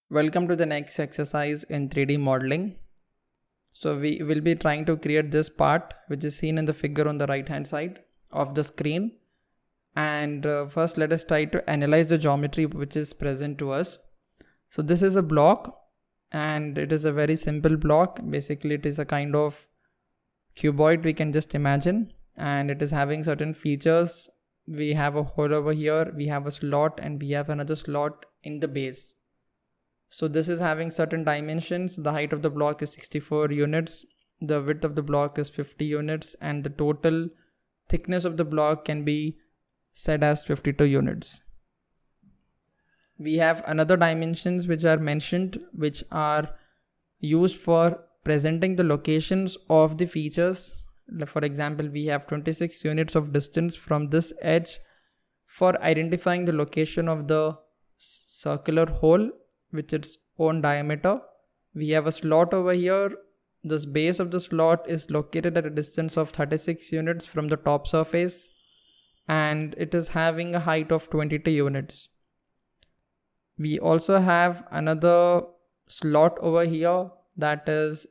Welcome to the next exercise in 3D modeling. So we will be trying to create this part which is seen in the figure on the right hand side of the screen. And first let us try to analyze the geometry which is present to us. So this is a block and it is a very simple block. Basically it is a kind of cuboid we can just imagine, and it is having certain features. We have a hole over here, we have a slot, and we have another slot in the base. So this is having certain dimensions. The height of the block is 64 units, the width of the block is 50 units, and the total thickness of the block can be said as 52 units. We have another dimensions which are mentioned, which are used for presenting the locations of the features. For example, we have 26 units of distance from this edge for identifying the location of the circular hole with its own diameter. We have a slot over here. This base of the slot is located at a distance of 36 units from the top surface, and it is having a height of 22 units. We also have another slot over here that is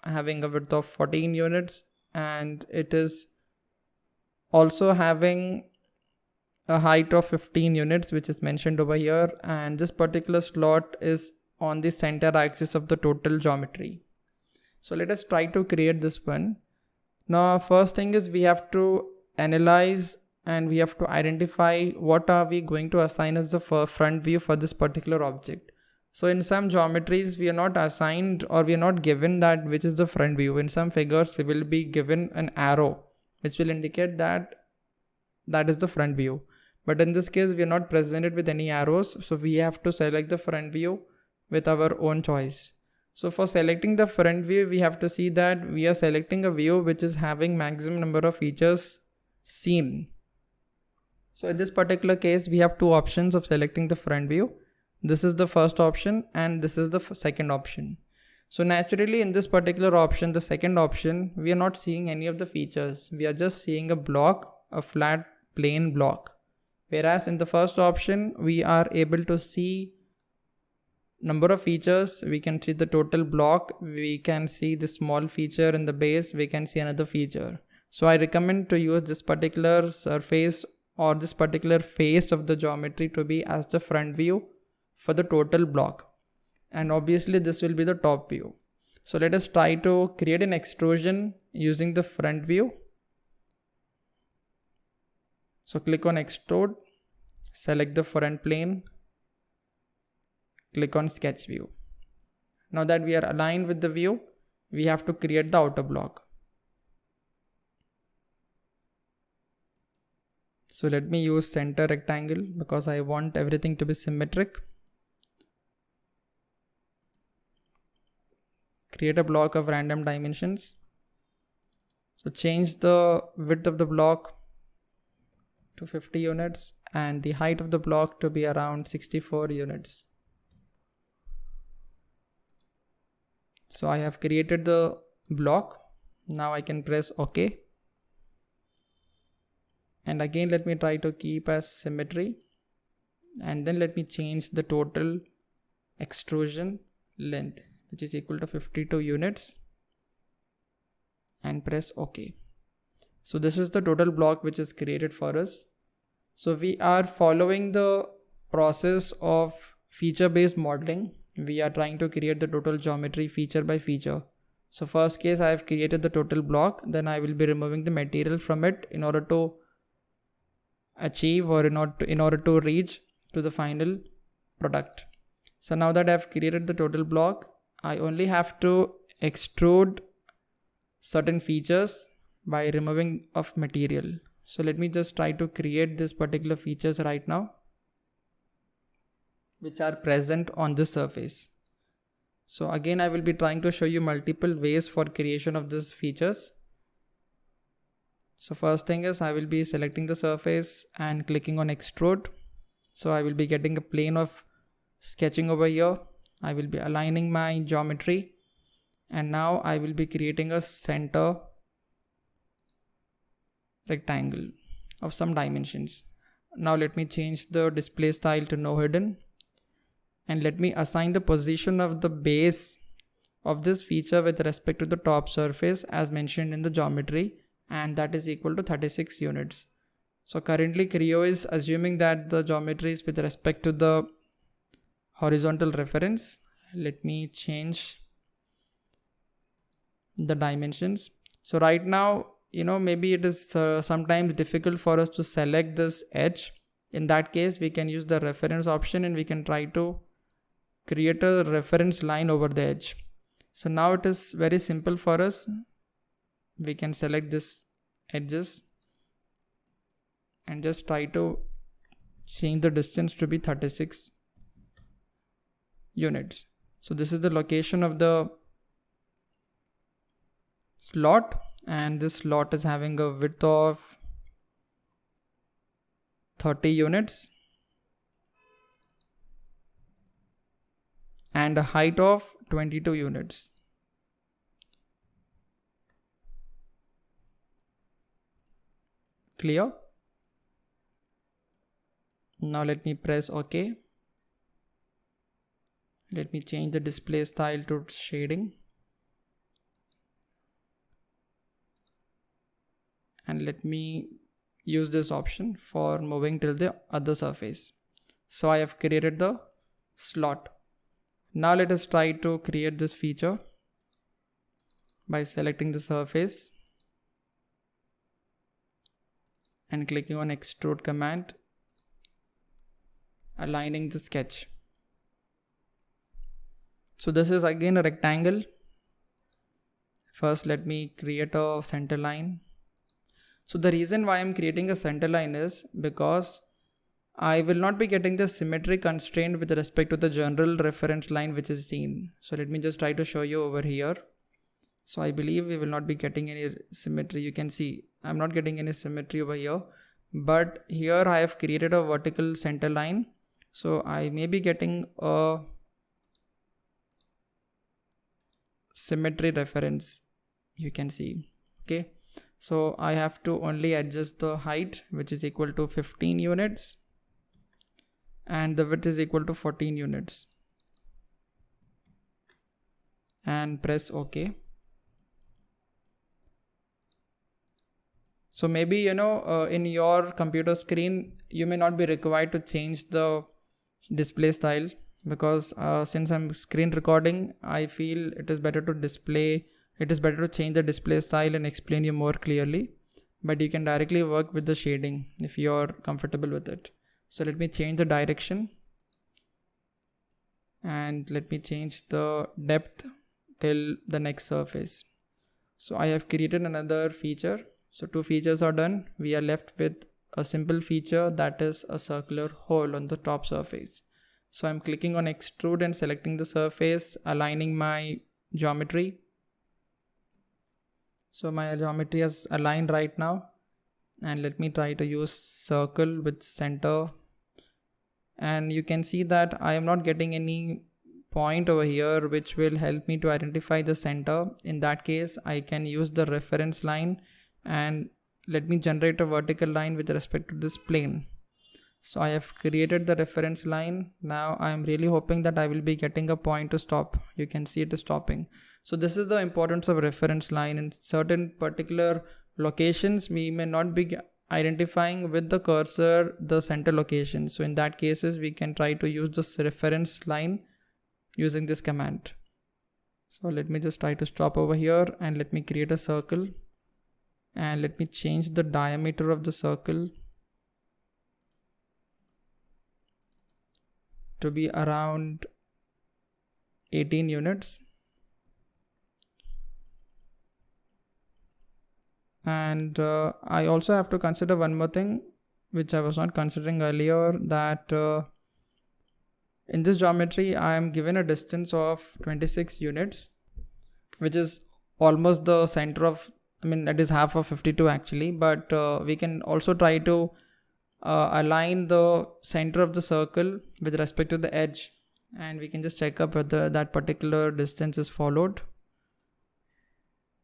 having a width of 14 units, and it is also having a height of 15 units, which is mentioned over here, and this particular slot is on the center axis of the total geometry. So let us try to create this one. Now first thing is we have to analyze and we have to identify what are we going to assign as the front view for this particular object. So in some geometries we are not assigned or we are not given that which is the front view. In some figures we will be given an arrow which will indicate that is the front view. But in this case we are not presented with any arrows, so we have to select the front view with our own choice. So for selecting the front view, we have to see that we are selecting a view which is having maximum number of features seen. So in this particular case we have two options of selecting the front view. This is the first option and this is the second option. So naturally in this particular option, the second option, we are not seeing any of the features. We are just seeing a block, a flat plain block. Whereas in the first option, we are able to see number of features. We can see the total block. We can see the small feature in the base. We can see another feature. So I recommend to use this particular surface or this particular face of the geometry to be as the front view for the total block. And obviously this will be the top view. So let us try to create an extrusion using the front view. So click on Extrude, select the front plane, click on Sketch View. Now that we are aligned with the view, we have to create the outer block. So let me use center rectangle because I want everything to be symmetric. Create a block of random dimensions. So change the width of the block to 50 units and the height of the block to be around 64 units. So I have created the block. Now I can press OK. And again let me try to keep as symmetry, and then let me change the total extrusion length, which is equal to 52 units, and press OK. So this is the total block which is created for us. So we are following the process of feature based modeling. We are trying to create the total geometry feature by feature. So first case I have created the total block, then I will be removing the material from it in order to achieve or in order to reach to the final product. So now that I have created the total block, I only have to extrude certain features by removing of material. So let me just try to create this particular features right now, which are present on this surface. So again I will be trying to show you multiple ways for creation of these features. So first thing is I will be selecting the surface and clicking on Extrude. So I will be getting a plane of sketching over here. I will be aligning my geometry, and now I will be creating a center rectangle of some dimensions. Now let me change the display style to no hidden, and let me assign the position of the base of this feature with respect to the top surface as mentioned in the geometry, and that is equal to 36 units. So currently Creo is assuming that the geometry is with respect to the horizontal reference. Let me change the dimensions. So right now, maybe it is sometimes difficult for us to select this edge. In that case, we can use the reference option and we can try to create a reference line over the edge. So now it is very simple for us. We can select this edges and just try to change the distance to be 36 units. So this is the location of the slot, and this slot is having a width of 30 units and a height of 22 units. Clear? Now let me press OK. Let me change the display style to shading. And let me use this option for moving till the other surface. So I have created the slot. Now let us try to create this feature by selecting the surface and clicking on Extrude command, aligning the sketch. So this is again a rectangle. First let me create a center line. So the reason why I'm creating a center line is because I will not be getting the symmetry constraint with respect to the general reference line which is seen. So let me just try to show you over here. So I believe we will not be getting any symmetry. You can see I'm not getting any symmetry over here, but here I have created a vertical center line. So I may be getting a symmetry reference, you can see. Okay. So I have to only adjust the height, which is equal to 15 units, and the width is equal to 14 units, and press OK. So maybe in your computer screen you may not be required to change the display style, because since I'm screen recording, I feel it is better to change the display style and explain you more clearly, but you can directly work with the shading if you're comfortable with it. So let me change the direction and let me change the depth till the next surface. So I have created another feature. So two features are done. We are left with a simple feature, that is a circular hole on the top surface. So I'm clicking on Extrude and selecting the surface, aligning my geometry. So my geometry is aligned right now, and let me try to use circle with center, and you can see that I am not getting any point over here which will help me to identify the center. In that case, I can use the reference line and let me generate a vertical line with respect to this plane. So I have created the reference line. Now I am really hoping that I will be getting a point to stop. You can see it is stopping. So this is the importance of reference line. In certain particular locations, we may not be identifying with the cursor the center location. So in that cases, we can try to use this reference line using this command. So let me just try to stop over here and let me create a circle, and let me change the diameter of the circle to be around 18 units. And I also have to consider one more thing which I was not considering earlier, that in this geometry I am given a distance of 26 units, which is almost the center of, that is half of 52 actually, but we can also try to align the center of the circle with respect to the edge, and we can just check up whether that particular distance is followed.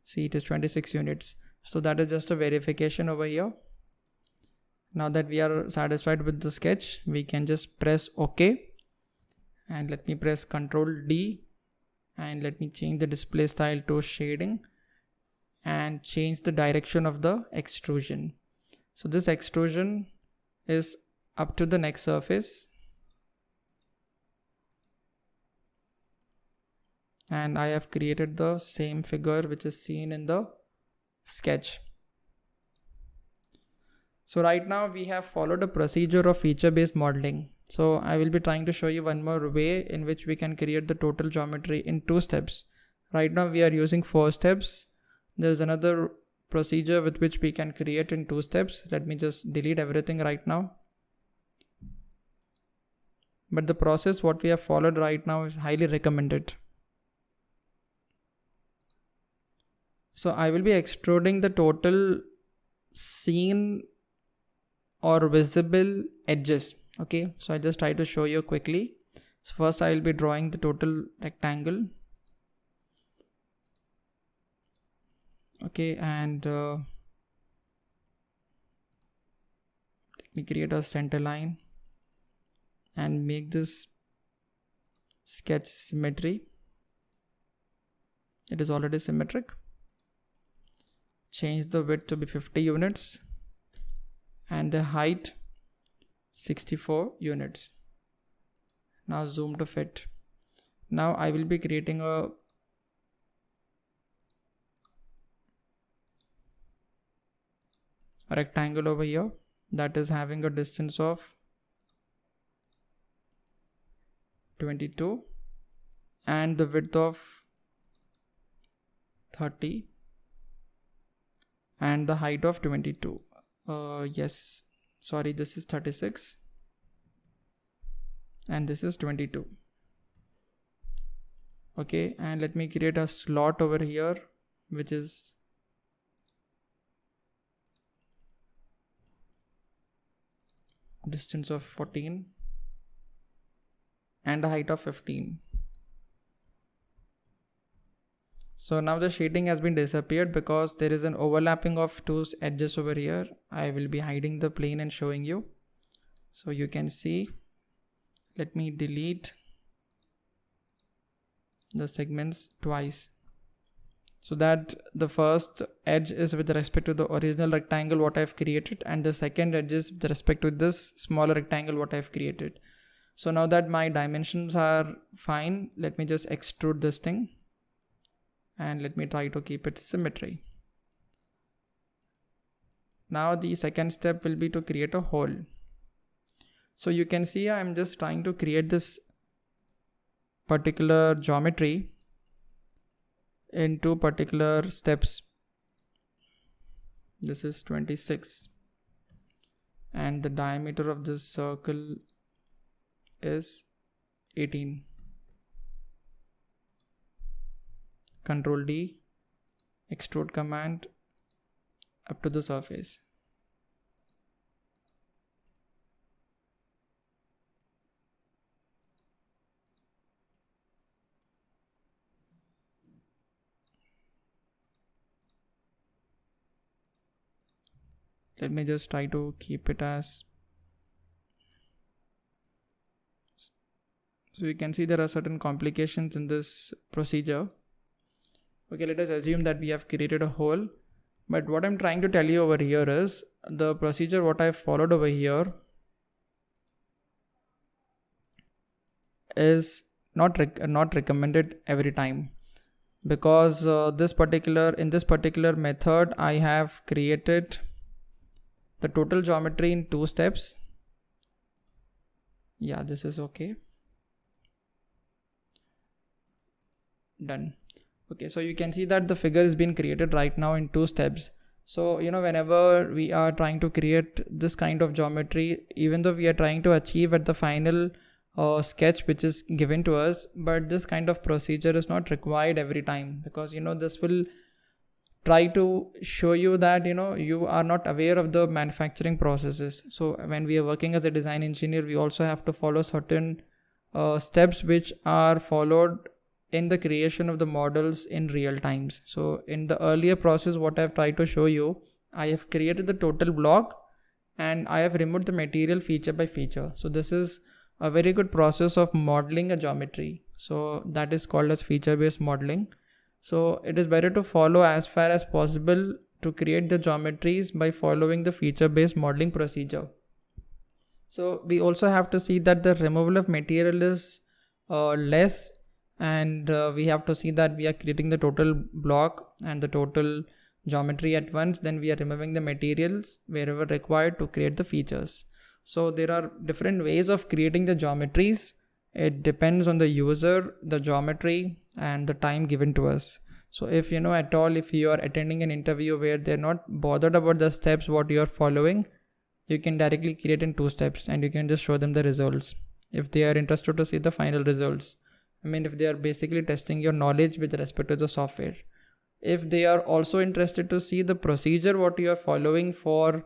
See, it is 26 units. So that is just a verification over here. Now that we are satisfied with the sketch, we can just press OK, and let me press Ctrl D, and let me change the display style to shading and change the direction of the extrusion. So this extrusion is up to the next surface, and I have created the same figure which is seen in the sketch. So right now we have followed a procedure of feature-based modeling. So I will be trying to show you one more way in which we can create the total geometry in 2 steps. Right now we are using 4 steps. There is another procedure with which we can create in 2 steps. Let me just delete everything right now. But the process what we have followed right now is highly recommended. So I will be extruding the total seen or visible edges. Okay, so I'll just try to show you quickly. So first I will be drawing the total rectangle. Okay, and let me create a center line and make this sketch symmetry. It is already symmetric. Change the width to be 50 units and the height 64 units. Now zoom to fit. Now I will be creating a rectangle over here that is having a distance of 22 and the width of 30 and the height of 22. Yes, sorry, this is 36 and this is 22. Okay, and let me create a slot over here which is distance of 14 and a height of 15. So now the shading has been disappeared because there is an overlapping of 2 edges over here. I will be hiding the plane and showing you. So you can see, let me delete the segments twice so that the first edge is with respect to the original rectangle what I have created and the second edge is with respect to this smaller rectangle what I have created. So now that my dimensions are fine, let me just extrude this thing and let me try to keep it symmetry. Now the second step will be to create a hole. So you can see I'm just trying to create this particular geometry in 2 particular steps. This is 26 and the diameter of this circle is 18. Ctrl D, extrude command up to the surface. Let me just try to keep it as. So you can see there are certain complications in this procedure. Okay, let us assume that we have created a hole. But what I'm trying to tell you over here is the procedure what I followed over here is not recommended every time, because in this particular method I have created the total geometry in 2 steps. Yeah, this is okay. Done. Okay, so you can see that the figure is being created right now in 2 steps. So whenever we are trying to create this kind of geometry, even though we are trying to achieve at the final sketch which is given to us, but this kind of procedure is not required every time, because this will try to show you that you are not aware of the manufacturing processes. So when we are working as a design engineer, we also have to follow certain steps which are followed in the creation of the models in real times. So in the earlier process what I have tried to show you, I have created the total block and I have removed the material feature by feature. So this is a very good process of modeling a geometry. So that is called as feature-based modeling. So it is better to follow as far as possible to create the geometries by following the feature-based modeling procedure. So we also have to see that the removal of material is less, and we have to see that we are creating the total block and the total geometry at once. Then we are removing the materials wherever required to create the features. So there are different ways of creating the geometries. It depends on the user, the geometry, and the time given to us. So if at all, if you are attending an interview where they're not bothered about the steps what you are following, you can directly create in 2 steps and you can just show them the results if they are interested to see the final results. If they are basically testing your knowledge with respect to the software. If they are also interested to see the procedure what you are following for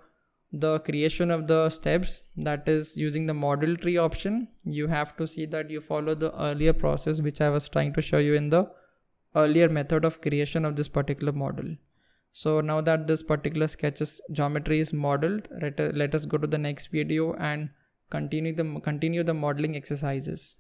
the creation of the steps, that is using the model tree option, you have to see that you follow the earlier process which I was trying to show you in the earlier method of creation of this particular model. So now that this particular sketches geometry is modeled, let us go to the next video and continue the modeling exercises.